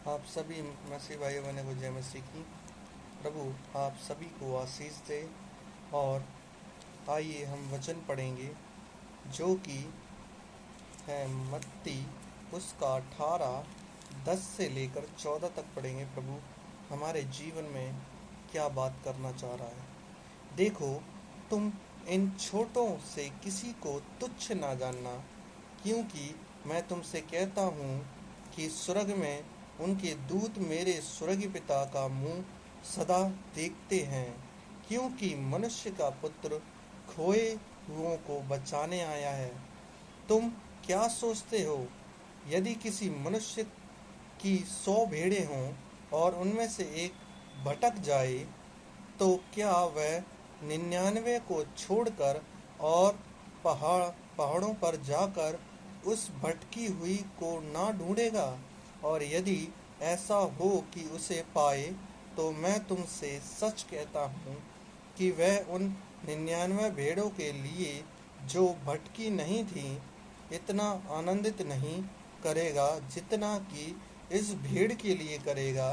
आप सभी मसीह भाई बहनों को जय मसीह की। प्रभु आप सभी को आशीष दे। और आइए हम वचन पढ़ेंगे जो कि है मत्ती उसका 18:10 से लेकर 14 तक पढ़ेंगे। प्रभु हमारे जीवन में क्या बात करना चाह रहा है। देखो, तुम इन छोटों से किसी को तुच्छ ना जानना, क्योंकि मैं तुमसे कहता हूँ कि स्वर्ग में उनके दूत मेरे स्वर्गीय पिता का मुंह सदा देखते हैं। क्योंकि मनुष्य का पुत्र खोए हुओं को बचाने आया है। तुम क्या सोचते हो, यदि किसी मनुष्य की 100 भेड़ें हों और उनमें से एक भटक जाए, तो क्या वह 99 को छोड़कर और पहाड़ों पर जाकर उस भटकी हुई को ना ढूंढेगा? और यदि ऐसा हो कि उसे पाए, तो मैं तुमसे सच कहता हूँ कि वह उन 99 भेड़ों के लिए जो भटकी नहीं थी इतना आनंदित नहीं करेगा जितना कि इस भेड़ के लिए करेगा।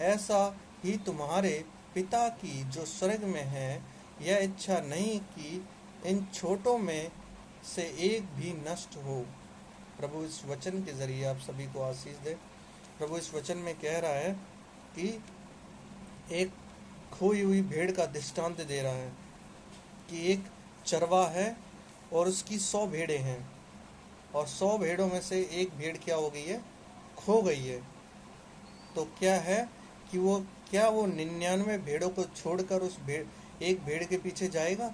ऐसा ही तुम्हारे पिता की जो स्वर्ग में है, यह इच्छा नहीं कि इन छोटों में से एक भी नष्ट हो। प्रभु इस वचन के जरिए आप सभी को आशीष दे। प्रभु इस वचन में कह रहा है कि एक खोई हुई भेड़ का दृष्टांत दे रहा है कि एक चरवाहा है और उसकी 100 भेड़ें हैं, और 100 भेड़ों में से एक भेड़ क्या हो गई है? खो गई है। तो क्या है कि वो 99 भेड़ों को छोड़कर उस एक भेड़ के पीछे जाएगा?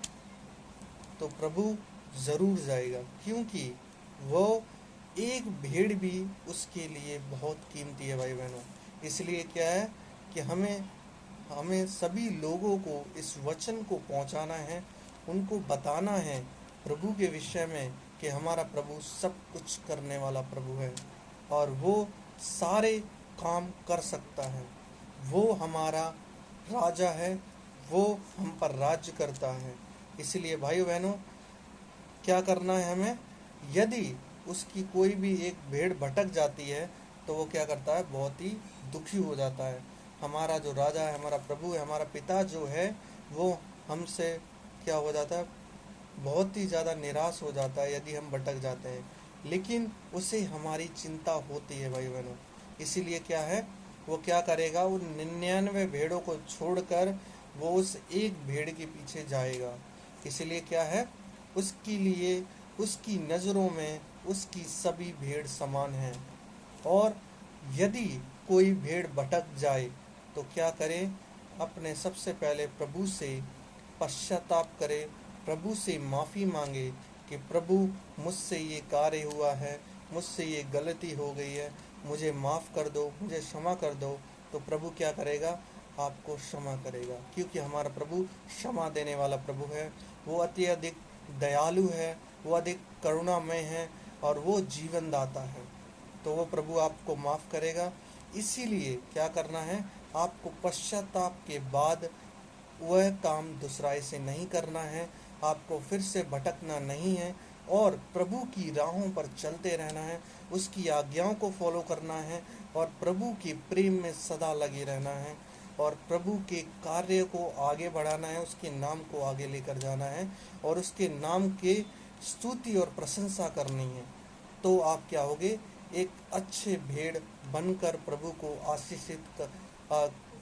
तो प्रभु जरूर जाएगा, क्योंकि वो एक भेड़ भी उसके लिए बहुत कीमती है भाई बहनों। इसलिए क्या है कि हमें सभी लोगों को इस वचन को पहुंचाना है, उनको बताना है प्रभु के विषय में कि हमारा प्रभु सब कुछ करने वाला प्रभु है और वो सारे काम कर सकता है। वो हमारा राजा है, वो हम पर राज्य करता है। इसलिए भाई बहनों, क्या करना है हमें? यदि उसकी कोई भी एक भेड़ भटक जाती है तो वो क्या करता है? बहुत ही दुखी हो जाता है। हमारा जो राजा है, हमारा प्रभु है, हमारा पिता जो है, वो हमसे क्या हो जाता है? बहुत ही ज़्यादा निराश हो जाता है यदि हम भटक जाते हैं। लेकिन उसे हमारी चिंता होती है भाई बहनों। इसीलिए क्या है, वो क्या करेगा? वो 99 भेड़ों को छोड़कर वो उस एक भेड़ के पीछे जाएगा। इसलिए क्या है, उसके लिए उसकी नज़रों में उसकी सभी भेड़ समान हैं। और यदि कोई भेड़ भटक जाए तो क्या करे? अपने सबसे पहले प्रभु से पश्चाताप करे, प्रभु से माफ़ी मांगे कि प्रभु मुझसे ये कार्य हुआ है, मुझसे ये गलती हो गई है, मुझे माफ़ कर दो, मुझे क्षमा कर दो। तो प्रभु क्या करेगा? आपको क्षमा करेगा, क्योंकि हमारा प्रभु क्षमा देने वाला प्रभु है। वो अत्यधिक दयालु है, वो अधिक करुणामय है और वो जीवन दाता है। तो वो प्रभु आपको माफ़ करेगा। इसीलिए क्या करना है? आपको पश्चाताप के बाद वह काम दूसराई से नहीं करना है, आपको फिर से भटकना नहीं है और प्रभु की राहों पर चलते रहना है, उसकी आज्ञाओं को फॉलो करना है और प्रभु के प्रेम में सदा लगे रहना है और प्रभु के कार्य को आगे बढ़ाना है, उसके नाम को आगे लेकर जाना है और उसके नाम के स्तुति और प्रशंसा करनी है। तो आप क्या होगे? एक अच्छे भेड़ बनकर प्रभु को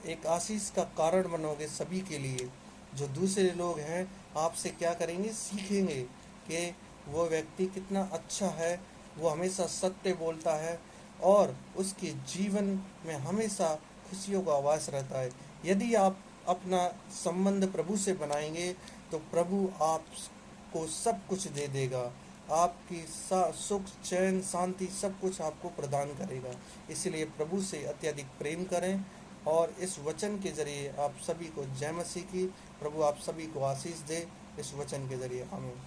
एक आशीष का कारण बनोगे सभी के लिए। जो दूसरे लोग हैं आपसे क्या करेंगे? सीखेंगे कि वो व्यक्ति कितना अच्छा है, वो हमेशा सत्य बोलता है और उसके जीवन में हमेशा खुशियों का आवास रहता है। यदि आप अपना संबंध प्रभु से बनाएंगे तो प्रभु आपको सब कुछ दे देगा, आपकी सुख, चैन, शांति सब कुछ आपको प्रदान करेगा। इसलिए प्रभु से अत्यधिक प्रेम करें और इस वचन के जरिए आप सभी को जय मसीह की। प्रभु आप सभी को आशीष दे इस वचन के जरिए। आमीन।